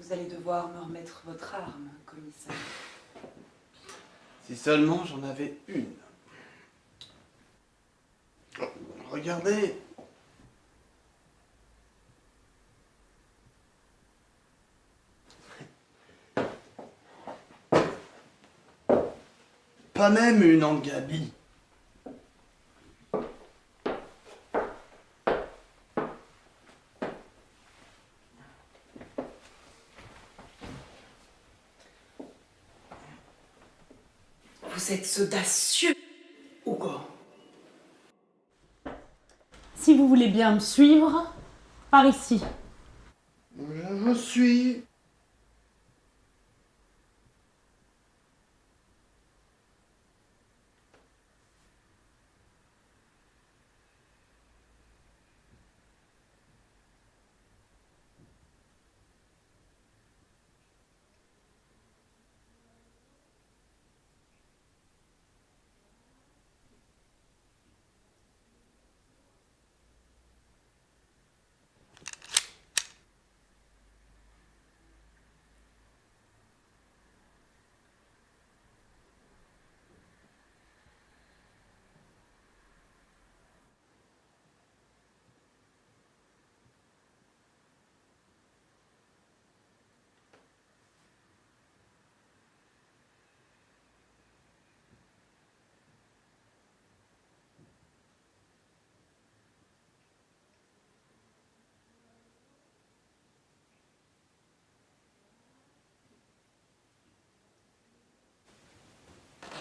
Vous allez devoir me remettre votre arme, commissaire. Si seulement j'en avais une. Regardez. Pas même une Angabi. Vous êtes audacieux, Hugo. Si vous voulez bien me suivre, par ici. Je suis...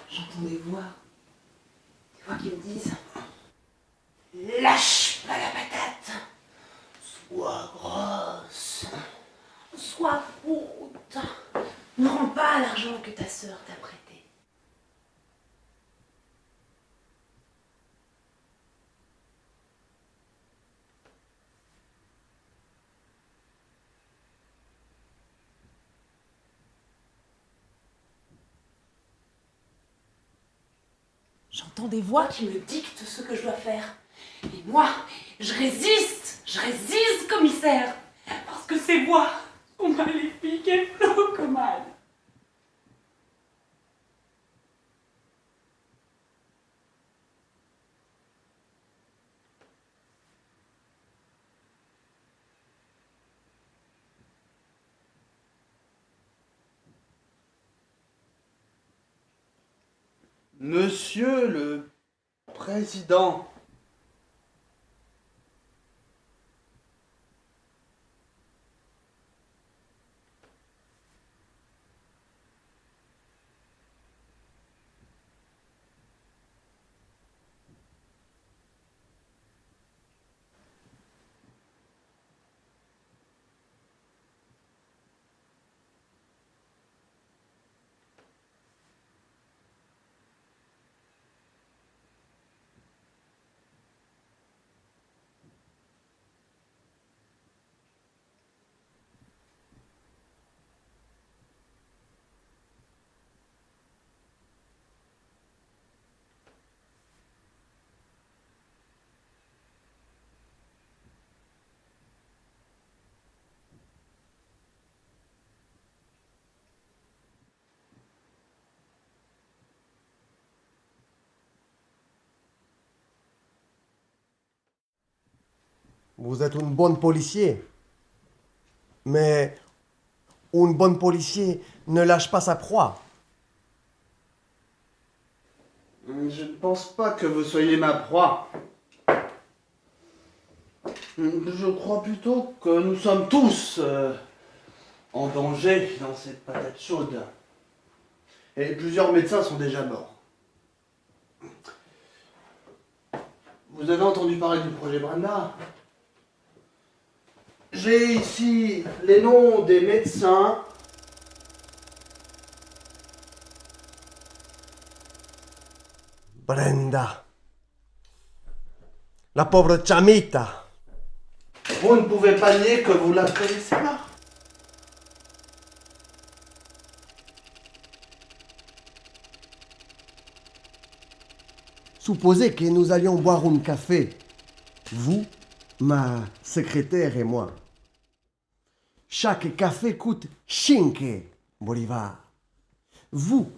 J'entends des voix qui me disent « Lâche pas la patate, sois grosse, sois haute, ne rends pas l'argent que ta sœur t'a prêté. » J'entends des voix. Qui me dicte ce que je dois faire. Et moi, je résiste, commissaire, parce que ces voix sont maléfiques et flocomales. Monsieur le Président. Vous êtes un bon policier. Mais un bon policier ne lâche pas sa proie. Je ne pense pas que vous soyez ma proie. Je crois plutôt que nous sommes tous en danger dans cette patate chaude. Et plusieurs médecins sont déjà morts. Vous avez entendu parler du projet Branda? J'ai ici les noms des médecins. Brenda. La pauvre Chamita. Vous ne pouvez pas nier que vous la connaissez pas. Supposez que nous allions boire un café. Vous, ma secrétaire et moi. chaque café coûte 5 bolivars. Vous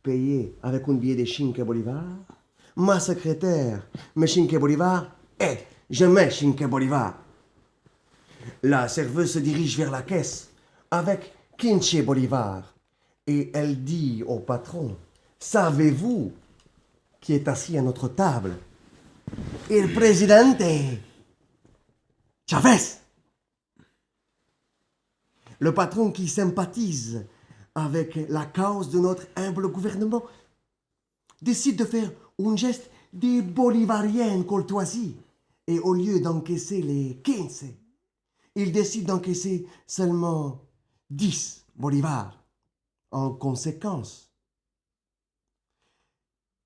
payez avec un billet de 5 bolivars. Ma secrétaire met 5 bolivars et je mets 5 bolivars. La serveuse se dirige vers la caisse avec 15 bolivars et elle dit au patron, savez-vous qui est assis à notre table? El presidente Chavez. Le patron qui sympathise avec la cause de notre humble gouvernement décide de faire un geste de bolivarienne courtoisie et au lieu d'encaisser les 15, il décide d'encaisser seulement 10 bolivars. En conséquence,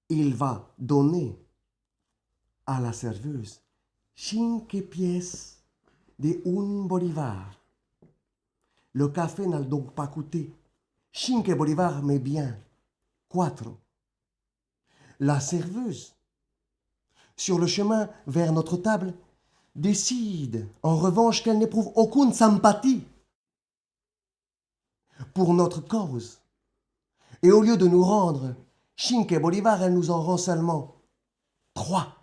il va donner à la serveuse 5 pièces de 1 bolivar. Le café n'a donc pas coûté 5 bolivars, mais bien 4. La serveuse, sur le chemin vers notre table, décide en revanche qu'elle n'éprouve aucune sympathie pour notre cause. Et au lieu de nous rendre 5 bolivars, elle nous en rend seulement 3.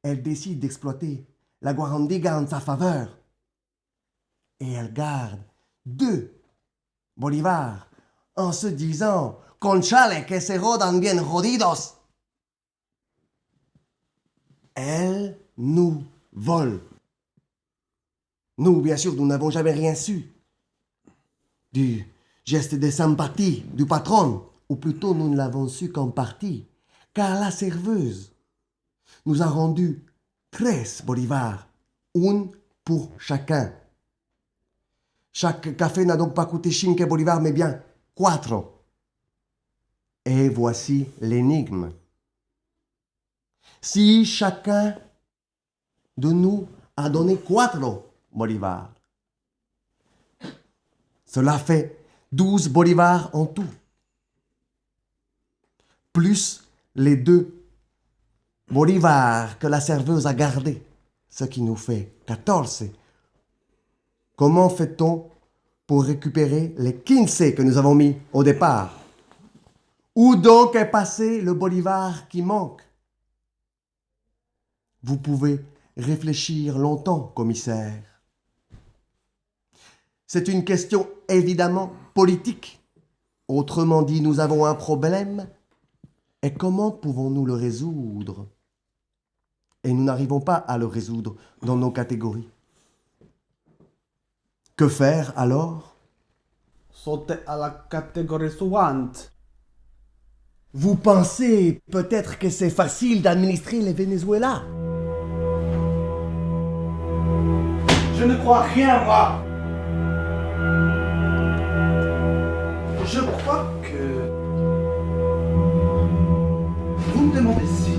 Elle décide d'exploiter la guarandiga en sa faveur. Et elle garde 2 bolivars en se disant Conchale que se rodan bien jodidos. Elle nous vole. Nous, bien sûr, nous n'avons jamais rien su du geste de sympathie du patron, ou plutôt nous ne l'avons su qu'en partie, car la serveuse nous a rendu 13 bolivars, 1 pour chacun. Chaque café n'a donc pas coûté 5 bolivars, mais bien 4. Et voici l'énigme. Si chacun de nous a donné 4 bolivars, cela fait 12 bolivars en tout, plus les 2 bolivars que la serveuse a gardés, ce qui nous fait 14. Comment fait-on pour récupérer les 15 que nous avons mis au départ? Où donc est passé le bolivar qui manque? Vous pouvez réfléchir longtemps, commissaire. C'est une question évidemment politique. Autrement dit, nous avons un problème. Et comment pouvons-nous le résoudre? Et nous n'arrivons pas à le résoudre dans nos catégories. Que faire alors? Sauter à la catégorie suivante. Vous pensez peut-être que c'est facile d'administrer le Venezuela? Je ne crois rien, moi. Je crois que... Vous me demandez si...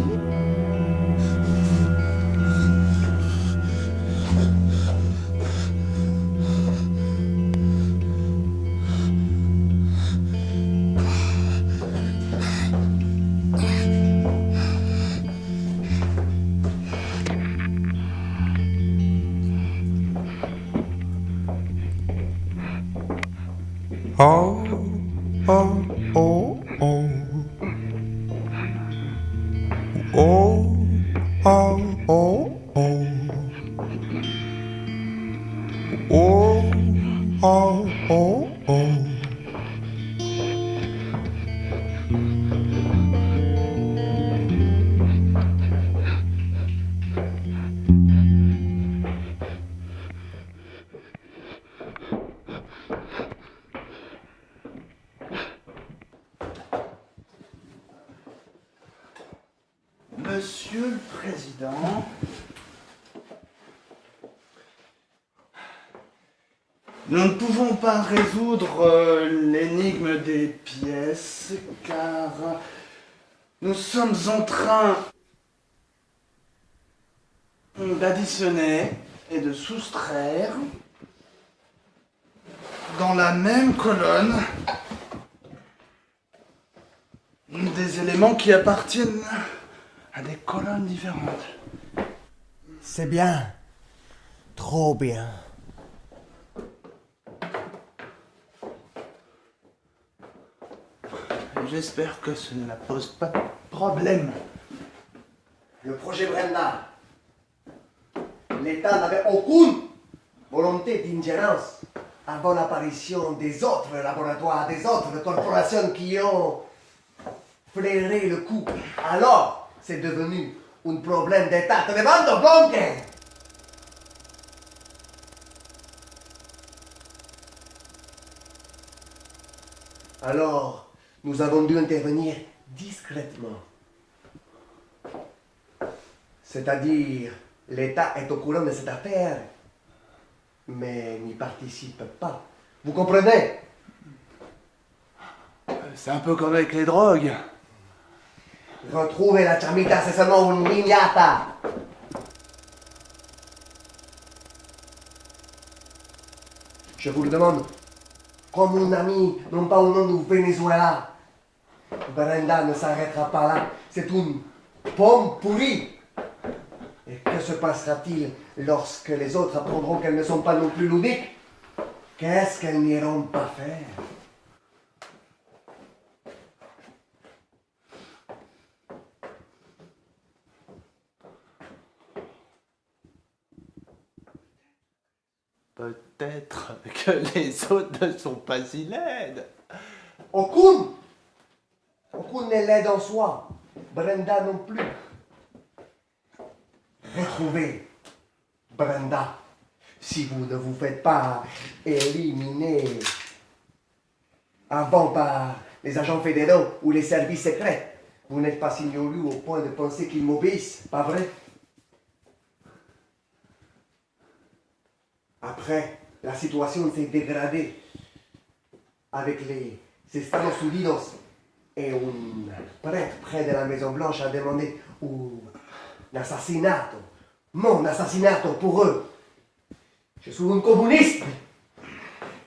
Oh, oh, oh, oh. Oh, oh, oh, oh. Oh, oh, oh, oh. Monsieur le Président, nous ne pouvons pas résoudre l'énigme des pièces car nous sommes en train d'additionner et de soustraire dans la même colonne des éléments qui appartiennent à des colonnes différentes. C'est bien. Trop bien. J'espère que cela pose pas de problème. Le projet Brenda. L'État n'avait aucune volonté d'ingérence avant l'apparition des autres laboratoires, des autres corporations qui ont flairé le coup. Alors, c'est devenu un problème d'État. Te demando, Blanque! Alors, nous avons dû intervenir discrètement. C'est-à-dire, l'État est au courant de cette affaire, mais n'y participe pas. Vous comprenez? C'est un peu comme avec les drogues. Retrouver la chamita, c'est seulement une lignata. Je vous le demande, comme un ami, non pas au nom du Venezuela. Brenda ne s'arrêtera pas là. C'est une pomme pourrie. Et que se passera-t-il lorsque les autres apprendront qu'elles ne sont pas non plus ludiques? Qu'est-ce qu'elles n'iront pas faire? Peut-être que les autres ne sont pas si laides. Aucune! Aucune n'est laide en soi. Brenda non plus. Retrouvez Brenda. Si vous ne vous faites pas éliminer avant par les agents fédéraux ou les services secrets, vous n'êtes pas signorus au point de penser qu'ils m'obéissent, pas vrai? Après, la situation s'est dégradée avec les Estados Unidos et un prêtre près de la Maison Blanche a demandé un assassinato, mon assassinato pour eux. Je suis un communiste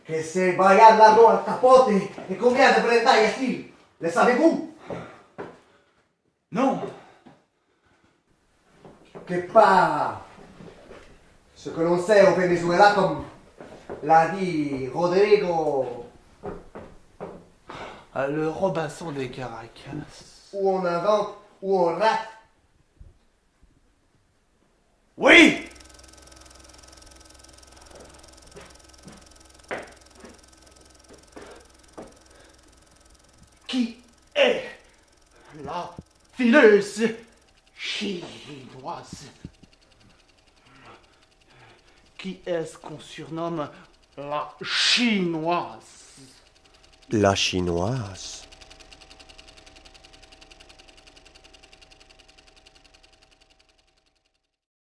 que se vaya largo al capote. Et combien de Brenda y a-t-il? Le savez-vous? Non. Que pas ce que l'on sait au Venezuela, comme l'a dit Rodrigo, Le Robinson des Caracas. où on invente, où on rate. Oui! Qui est la fileuse chinoise? Qui est-ce qu'on surnomme la chinoise? La chinoise.